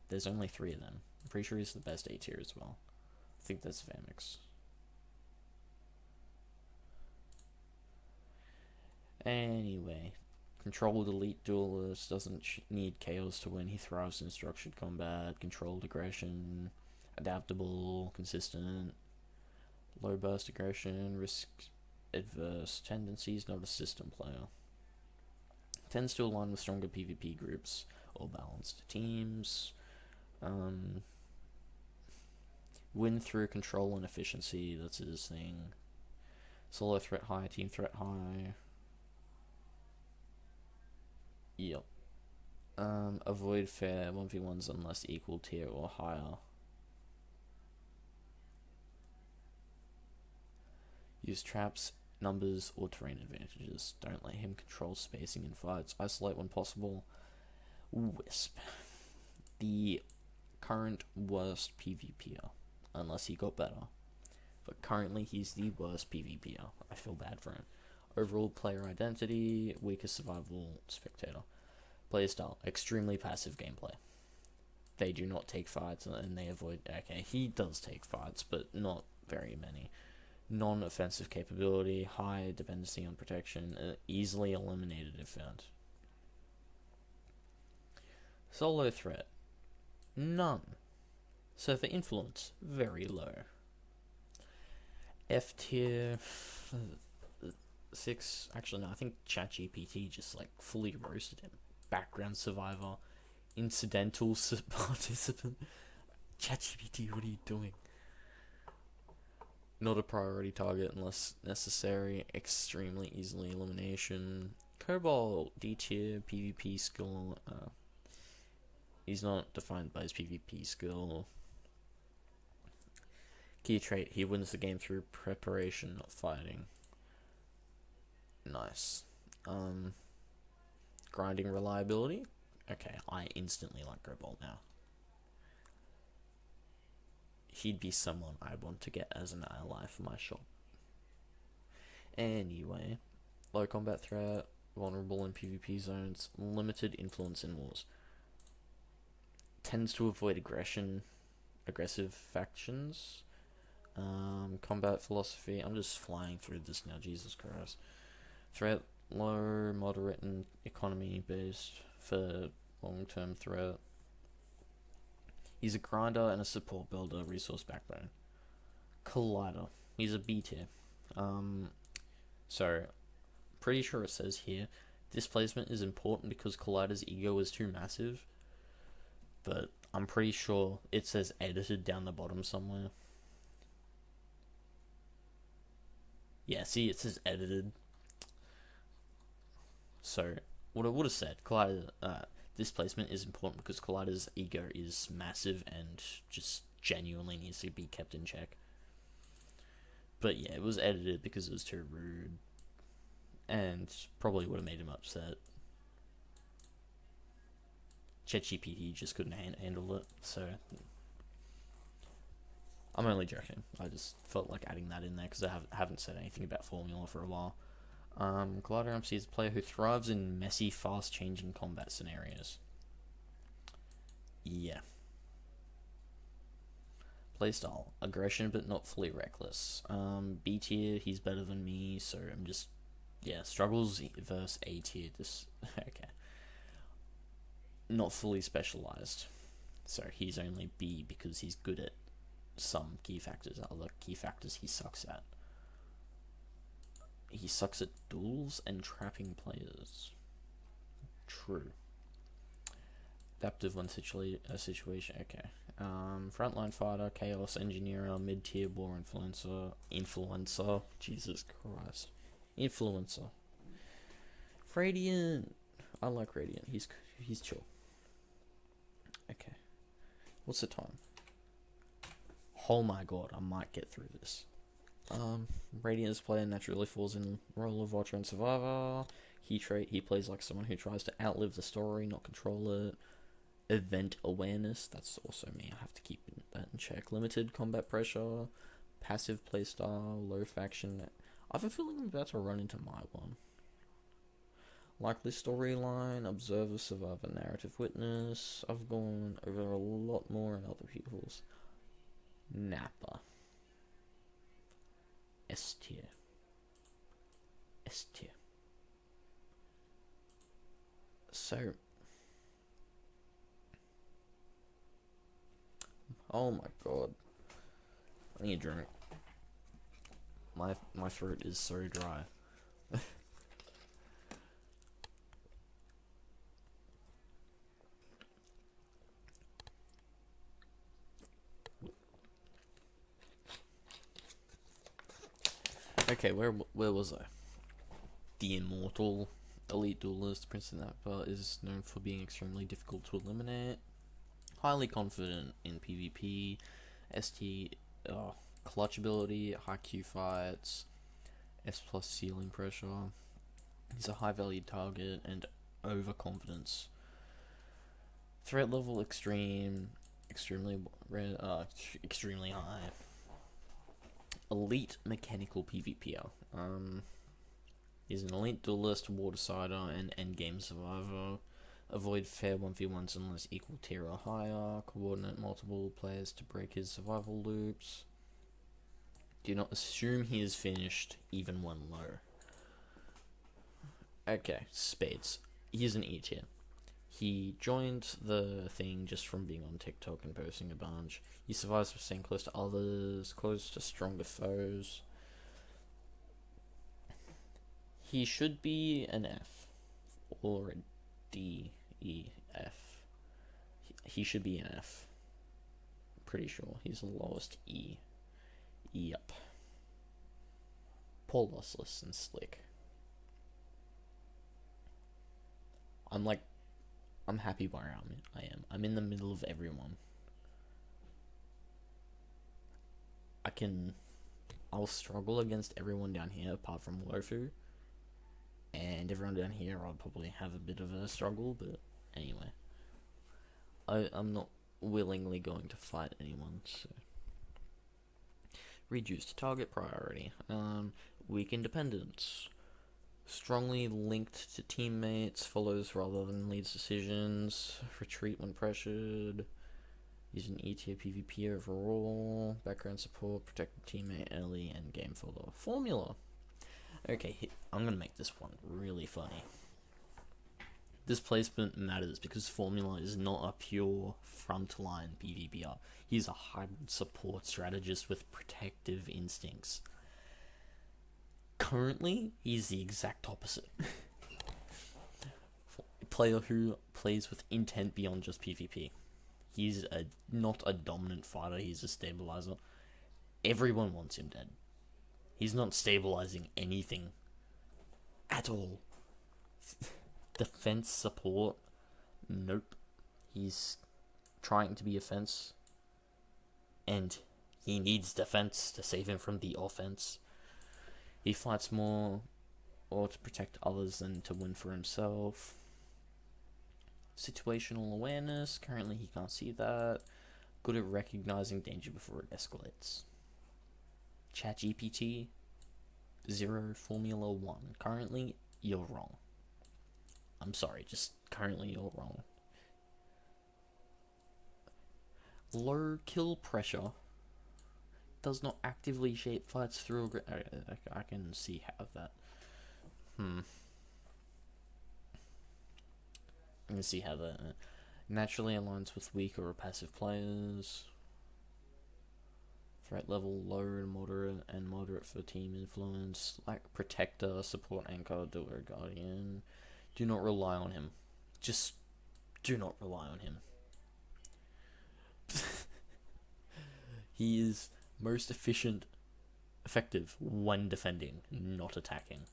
There's only 3 of them. I'm pretty sure he's the best A tier as well. I think that's Vamix. Anyway, controlled elite duelist, doesn't need chaos to win. He thrives in structured combat, controlled aggression, adaptable, consistent, low burst aggression, risk adverse tendencies, not a system player. Tends to align with stronger PvP groups or balanced teams. Win through control and efficiency, that's his thing. Solo threat high, team threat high. Yep. Avoid fair 1v1s unless equal tier or higher. Use traps, numbers, or terrain advantages. Don't let him control spacing in fights. Isolate when possible. Wisp. The current worst PvPer. Unless he got better. But currently he's the worst PvPer. I feel bad for him. Overall player identity, weakest survival spectator. Playstyle, extremely passive gameplay. They do not take fights and they avoid. Okay, he does take fights, but not very many. Non-offensive capability, high dependency on protection, easily eliminated if found. Solo threat, none. Surfer influence, very low. F tier 6. Actually, no, I think ChatGPT just like fully roasted him. Background survivor, incidental participant. ChatGPT, what are you doing? Not a priority target unless necessary. Extremely easily elimination. Cobalt, D tier, PvP skill. He's not defined by his PvP skill. Key trait, he wins the game through preparation, not fighting. Nice. Grinding reliability. Okay, I instantly like Cobalt now. He'd be someone I want to get as an ally for my shop. Anyway, low combat threat, vulnerable in PvP zones, limited influence in wars. Tends to avoid aggressive factions. Combat philosophy. I'm just flying through this now, Jesus Christ. Threat, low, moderate, and economy based for long term threat. He's a grinder and a support builder, resource backbone. Collider. He's a B tier. So, pretty sure it says here, displacement is important because Collider's ego is too massive, but I'm pretty sure it says edited down the bottom somewhere. Yeah, see, it says edited. So, what it would have said, Collider, displacement is important because Collider's ego is massive and just genuinely needs to be kept in check. But yeah, it was edited because it was too rude. And probably would have made him upset. ChatGPT just couldn't handle it, so I'm only joking. I just felt like adding that in there because I haven't said anything about Formula for a while. Collider MC is a player who thrives in messy, fast-changing combat scenarios. Yeah. Playstyle, aggression but not fully reckless. B tier, he's better than me, so I'm just struggles versus A tier. Just okay. Not fully specialized, so he's only B because he's good at some key factors. Other key factors he sucks at. He sucks at duels and trapping players. True. Adaptive when situation. Okay. Frontline fighter, chaos engineer, mid tier war influencer. Jesus Christ. Influencer. Radiant. I like Radiant. He's chill. Okay. What's the time? Oh my god, I might get through this. Radiant's player naturally falls in role of Watcher and Survivor. Key trait, he plays like someone who tries to outlive the story, not control it. Event awareness, that's also me. I have to keep that in check. Limited combat pressure. Passive playstyle. Low faction. I have a feeling I'm about to run into my one. Likely storyline. Observer, survivor, narrative witness. I've gone over a lot more in other people's. Nappa. S tier. S tier. So, oh my god, I need a drink. My throat is so dry. Okay, where was I? The immortal. Elite duelist, PrinceNaro is known for being extremely difficult to eliminate. Highly confident in PvP, ST, clutch ability, high Q fights, S plus ceiling pressure. He's a high value target and overconfidence. Threat level extreme, extremely extremely high. Elite mechanical PvPer. He's an elite duelist, watersider, and endgame survivor. Avoid fair 1v1s unless equal tier or higher. Coordinate multiple players to break his survival loops. Do not assume he is finished, even when low. Okay, spades. He's an E tier. He joined the thing just from being on TikTok and posting a bunch. He survives by staying close to others, close to stronger foes. He should be an F or a D, E, F. He should be an F. Pretty sure he's the lowest E. Yep. Poor lossless and slick. I'm happy where I am. I'm in the middle of everyone. I'll struggle against everyone down here apart from Lofu. And everyone down here I'll probably have a bit of a struggle, but anyway. I'm not willingly going to fight anyone, so. Reduced target priority. Weak independence. Strongly linked to teammates, follows rather than leads decisions, retreat when pressured. Use an E tier PvP overall, background support, protect the teammate early, and game follower. Formula. Okay, I'm gonna make this one really funny. This placement matters because Formula is not a pure frontline PvPer. He's a hybrid support strategist with protective instincts. Currently, he's the exact opposite. A player who plays with intent beyond just PvP. He's not a dominant fighter, he's a stabilizer. Everyone wants him dead. He's not stabilizing anything at all. Defense support? Nope. He's trying to be offense, and he needs defense to save him from the offense. He fights more or to protect others than to win for himself. Situational awareness, currently he can't see that. Good at recognizing danger before it escalates. ChatGPT 0 Formula 1. Currently, you're wrong. I'm sorry, just currently you're wrong. Low kill pressure does not actively shape fights through. I can see how that. I can see how that naturally aligns with weaker or passive players. Threat level low and moderate for team influence. Like protector, support anchor, doer, guardian. Do not rely on him. Just do not rely on him. He is most effective when defending, not attacking.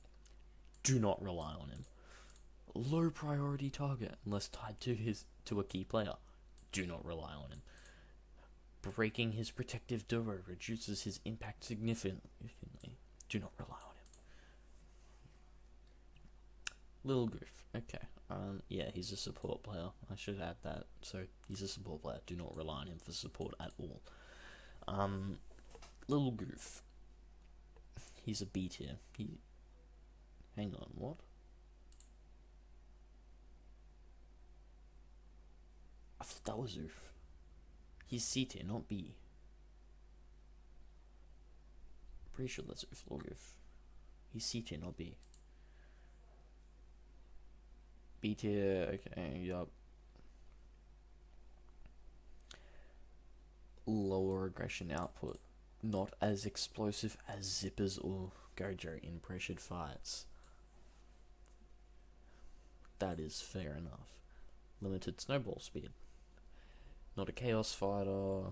Do not rely on him. Low priority target unless tied to a key player. Do not rely on him. Breaking his protective duo reduces his impact significantly. Do not rely on him. Little Goof. Okay. Yeah, he's a support player. I should add that. So he's a support player. Do not rely on him for support at all. Little Goof. He's a B tier. Hang on, what? I thought that was Oof. He's C tier, not B. Pretty sure that's Oof, Little Goof. He's C tier, not B. B tier, okay, yup. Lower aggression output. Not as explosive as Zippers or Gojo in pressured fights. That is fair enough. Limited snowball speed. Not a chaos fighter.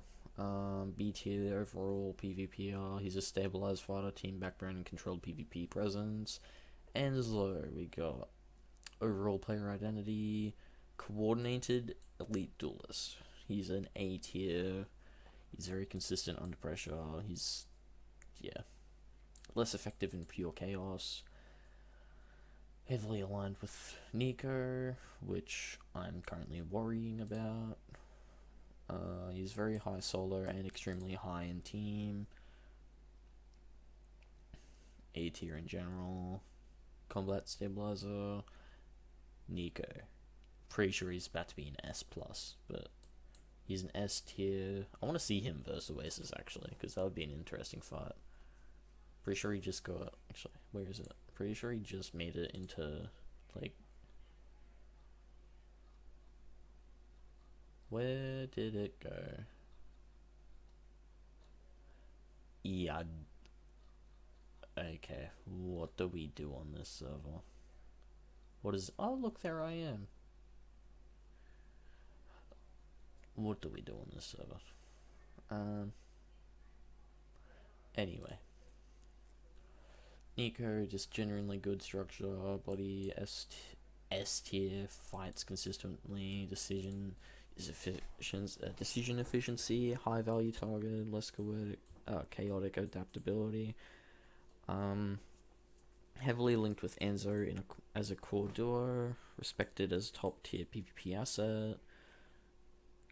B tier overall PvPer. He's a stabilized fighter, team backbone, and controlled PvP presence. And as low, we got Overall player identity, coordinated elite duelist. He's an A tier. He's very consistent under pressure. He's, yeah, less effective in pure chaos. Heavily aligned with Nico, which I'm currently worrying about. He's very high solo and extremely high in team. A tier in general. Combat stabilizer. Nico. Pretty sure he's about to be an S plus, but he's an S tier. I want to see him versus Oasis actually, because that would be an interesting fight. Pretty sure he just got, actually, where is it? Pretty sure he just made it into, like, where did it go? Yeah. Okay, what do we do on this server? What is, oh look, there I am. What do we do on this server? Anyway. Nico, just genuinely good structure, body, S tier, fights consistently, decision efficiency, high value target, less chaotic adaptability. Heavily linked with Enzo as a core duo, respected as top tier PvP asset,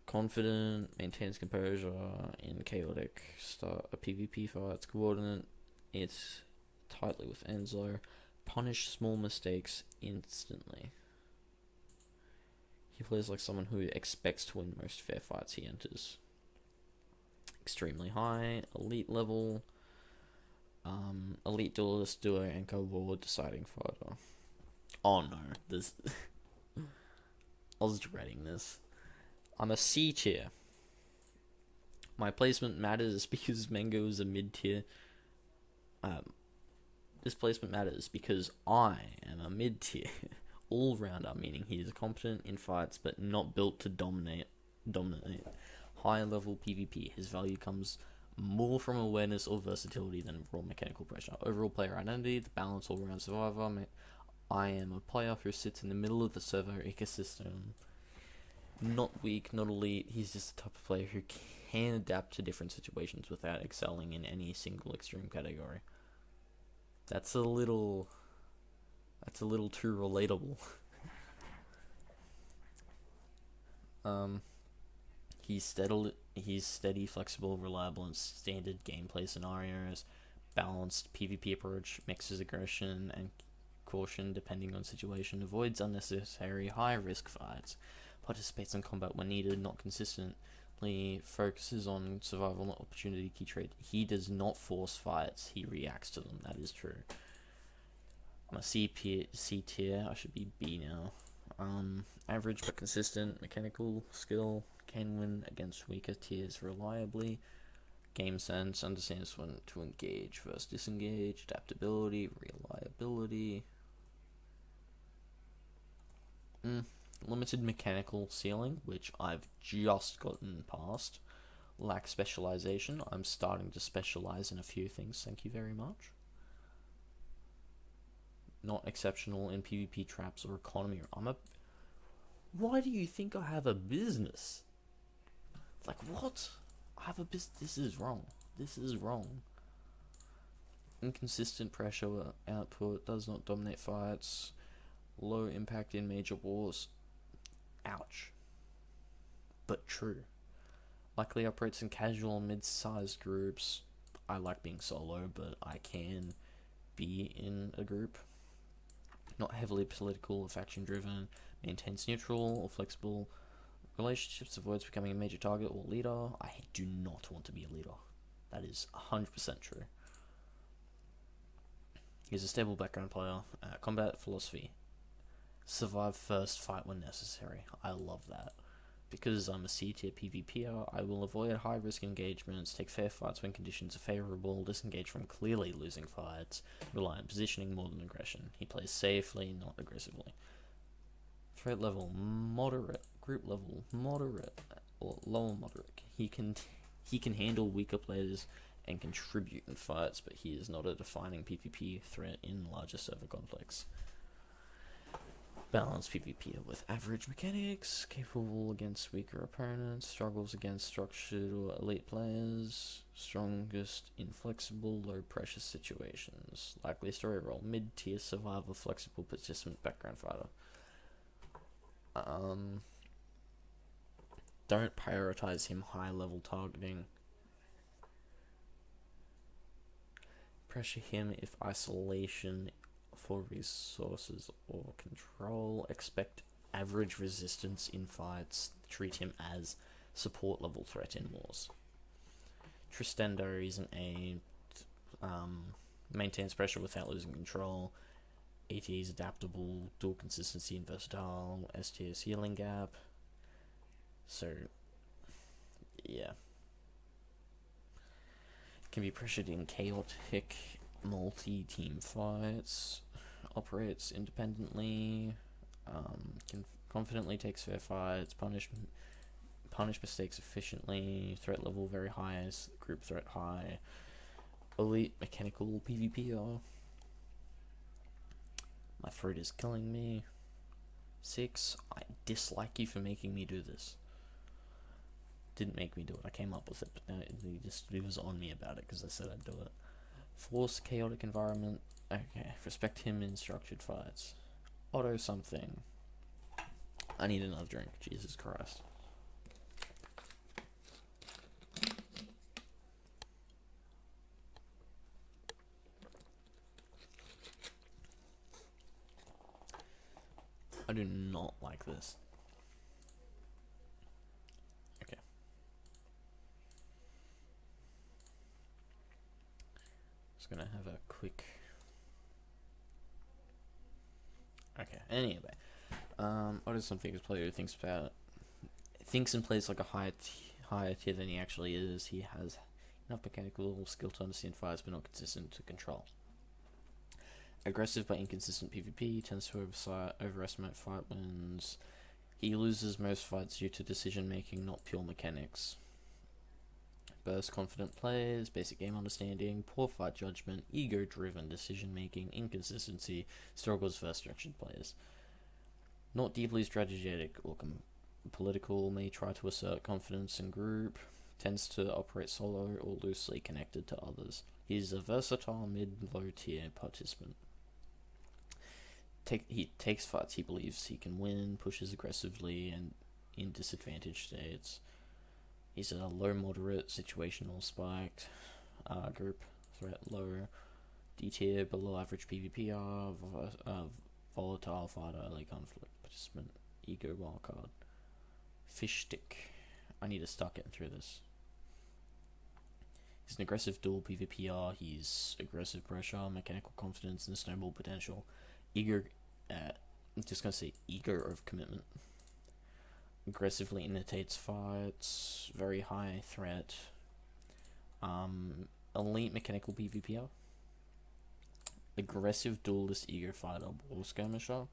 confident, maintains composure in chaotic PvP fights, coordinate, it's tightly with Enzo, punish small mistakes instantly. He plays like someone who expects to win most fair fights he enters. Extremely high, elite level, elite duelist, duo, anchor, war, deciding fighter. Oh no, this. I was dreading this. I'm a C tier. My placement matters because Mango is a mid tier. This placement matters because I am a mid tier all rounder, meaning he is competent in fights but not built to dominate. High level PvP. His value comes more from awareness or versatility than raw mechanical pressure. Overall player identity, the balanced all round survivor. I am a player who sits in the middle of the server ecosystem. Not weak, not elite. He's just the type of player who can adapt to different situations without excelling in any single extreme category. That's a little too relatable. He's steady, flexible, reliable in standard gameplay scenarios. Balanced PvP approach, mixes aggression and caution depending on situation. Avoids unnecessary high risk fights. Participates in combat when needed, not consistently. Focuses on survival and opportunity key trait. He does not force fights. He reacts to them. That is true. I'm a C tier. I should be B now. Average but consistent mechanical skill, can win against weaker tiers reliably. Game sense, understands when to engage versus disengage. Adaptability, reliability. Limited mechanical ceiling, which I've just gotten past. Lack specialization. I'm starting to specialize in a few things. Thank you very much. Not exceptional in PvP traps or economy. Why do you think I have a business? Like, what? I have a business. This is wrong. This is wrong. Inconsistent pressure output. Does not dominate fights. Low impact in major wars. Ouch. But true. Likely operates in casual mid-sized groups. I like being solo, but I can be in a group. Not heavily political or faction driven. Maintains neutral or flexible relationships. Avoids becoming a major target or leader. I do not want to be a leader. That is 100% true. He's a stable background player. Combat philosophy. Survive first, fight when necessary. I love that. Because I'm a C tier PvPer, I will avoid high risk engagements, take fair fights when conditions are favourable, disengage from clearly losing fights, rely on positioning more than aggression. He plays safely, not aggressively. Threat level moderate, group level moderate, or lower moderate. He can handle weaker players and contribute in fights, but he is not a defining PvP threat in larger server conflicts. Balanced PvP with average mechanics, capable against weaker opponents, struggles against structured or elite players, strongest in flexible, low pressure situations. Likely story role, mid tier survivor, flexible participant, background fighter. Um, don't prioritize him high level targeting. Pressure him if isolation for resources or control. Expect average resistance in fights. Treat him as support level threat in wars. Tristendo isn't aimed. Maintains pressure without losing control. AT is adaptable, dual consistency and versatile. STS healing gap. So, yeah. Can be pressured in chaotic multi-team fights. Operates independently. Confidently takes fair fights. Punish mistakes efficiently. Threat level very high. Group threat high. Elite mechanical PvPer. My throat is killing me. 6. I dislike you for making me do this. Didn't make me do it. I came up with it, but now he was on me about it because I said I'd do it. Force chaotic environment. Okay. Respect him in structured fights. Auto something. I need another drink. Jesus Christ. I do not like this. Okay. Just gonna have a quick. Okay. Anyway, what is something this player thinks and plays like a higher tier than he actually is. He has enough mechanical skill to understand fights, but not consistent to control. Aggressive but inconsistent PvP, tends to overestimate fight wins. He loses most fights due to decision making, not pure mechanics. Burst confident players, basic game understanding, poor fight judgment, ego driven decision making, inconsistency, struggles versus structured players. Not deeply strategic or political, may try to assert confidence in group, tends to operate solo or loosely connected to others. He's a versatile mid-low tier participant. He takes fights he believes he can win, pushes aggressively and in disadvantaged states. He's a low moderate situational spiked group threat low, D tier below average PvPr, volatile fighter, early conflict participant, ego wildcard. Fish stick. I need to start getting through this. He's an aggressive dual PvPr. He's aggressive pressure, mechanical confidence, and snowball potential. Eager. I'm just gonna say eager of commitment. Aggressively imitates fights. Very high threat. Elite mechanical PvPr. Aggressive duelist eager fighter, ball skirmisher.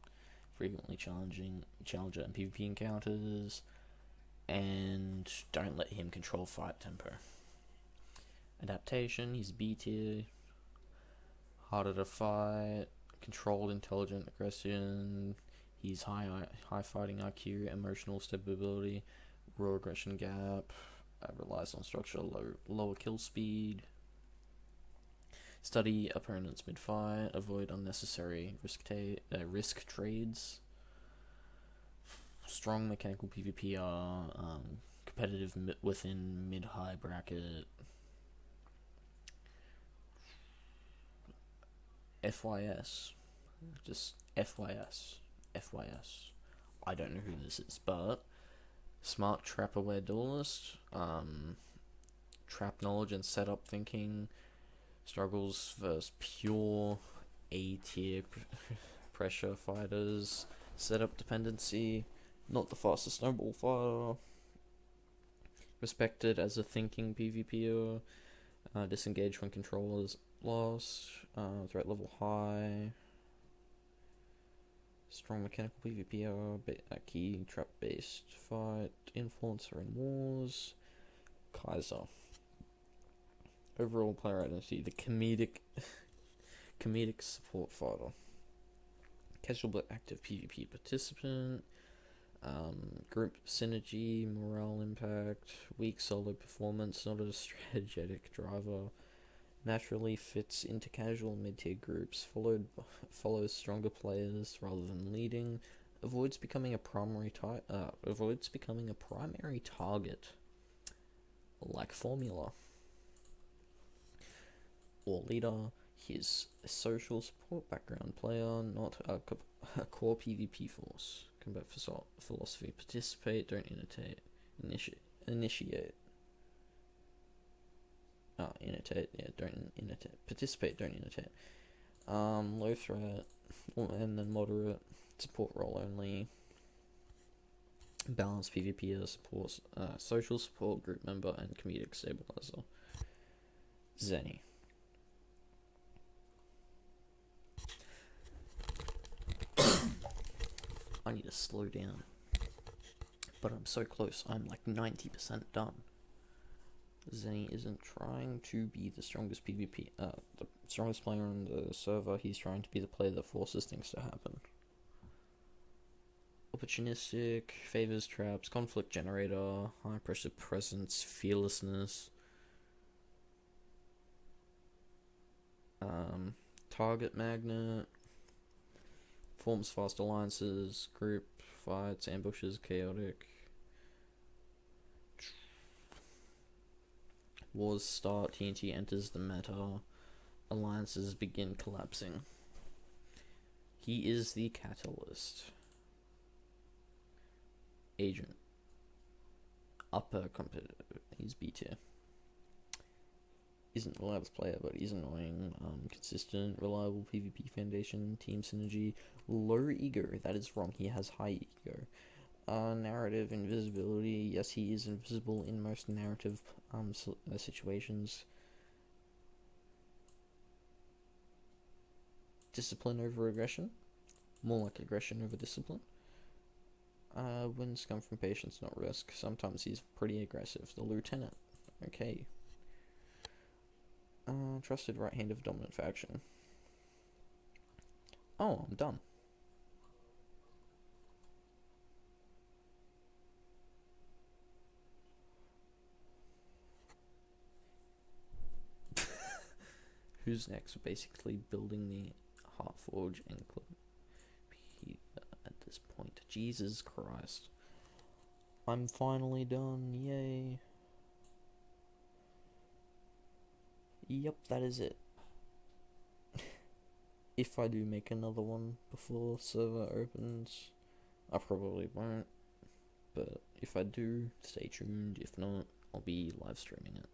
Frequently challenger and PvP encounters. And don't let him control fight tempo. Adaptation, he's B tier. Harder to fight. Controlled, intelligent aggression. He's high fighting IQ, emotional stability, raw aggression gap. Relies on structure, lower kill speed. Study opponents mid fight. Avoid unnecessary risk trades. Strong mechanical PvPr. Competitive within mid high bracket. FYS. Just FYS. FYS. I don't know who this is, but smart trap aware duelist. Trap knowledge and setup thinking. Struggles versus pure A tier pressure fighters. Setup dependency. Not the fastest snowball fighter. Respected as a thinking PvPer. Disengaged when control is lost. Threat level high. Strong mechanical PvPer. Key trap based fight. Influencer in wars. Kaiser. Overall player identity. The comedic support fighter. Casual but active PvP participant. Group synergy, morale impact, weak solo performance, not a strategic driver. Naturally fits into casual mid-tier groups. Follows stronger players rather than leading. Avoids becoming a primary target, like Formula or leader. His social support background player, not a core PvP force. Combat philosophy. Participate, don't imitate. Initiate. Imitate. Yeah, don't imitate. Participate, don't imitate. Low threat, and then moderate. Support role only. Balanced PvP support. Social support, group member, and comedic stabilizer. Zenny. I need to slow down. But I'm so close. I'm like 90% done. Zenny isn't trying to be the strongest PvP, the strongest player on the server. He's trying to be the player that forces things to happen. Opportunistic, favors traps, conflict generator, high pressure presence, fearlessness. Target magnet, forms fast alliances, group fights, ambushes, chaotic. Wars start, TNT enters the meta, alliances begin collapsing. He is the catalyst. Agent. Upper competitive. He's B tier. Isn't the loudest player, but he's annoying. Consistent, reliable PvP foundation, team synergy, low ego. That is wrong. He has high ego. Narrative invisibility. Yes, he is invisible in most narrative situations. Discipline over aggression. More like aggression over discipline. Wins come from patience, not risk. Sometimes he's pretty aggressive. The lieutenant. Okay. Trusted right hand of dominant faction. Oh, I'm done. Who's next? Basically building the Heartforge Enclave at this point. Jesus Christ. I'm finally done. Yay. Yep, that is it. If I do make another one before server opens, I probably won't. But if I do, stay tuned. If not, I'll be live streaming it.